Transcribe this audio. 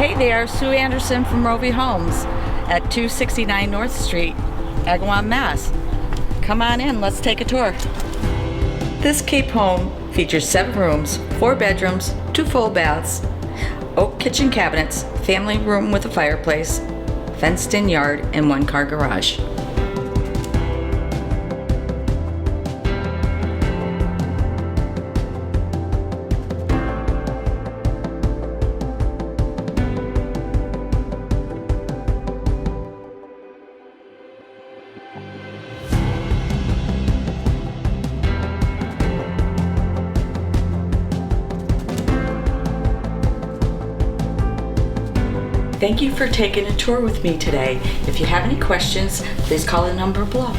Hey there, Sue Anderson from Rovi Homes at 269 North Street, Agawam, Mass. Come on in, let's take a tour. This Cape home features 7 rooms, 4 bedrooms, 2 full baths, oak kitchen cabinets, family room with a fireplace, fenced-in yard, and 1-car garage. Thank you for taking a tour with me today. If you have any questions, please call the number below.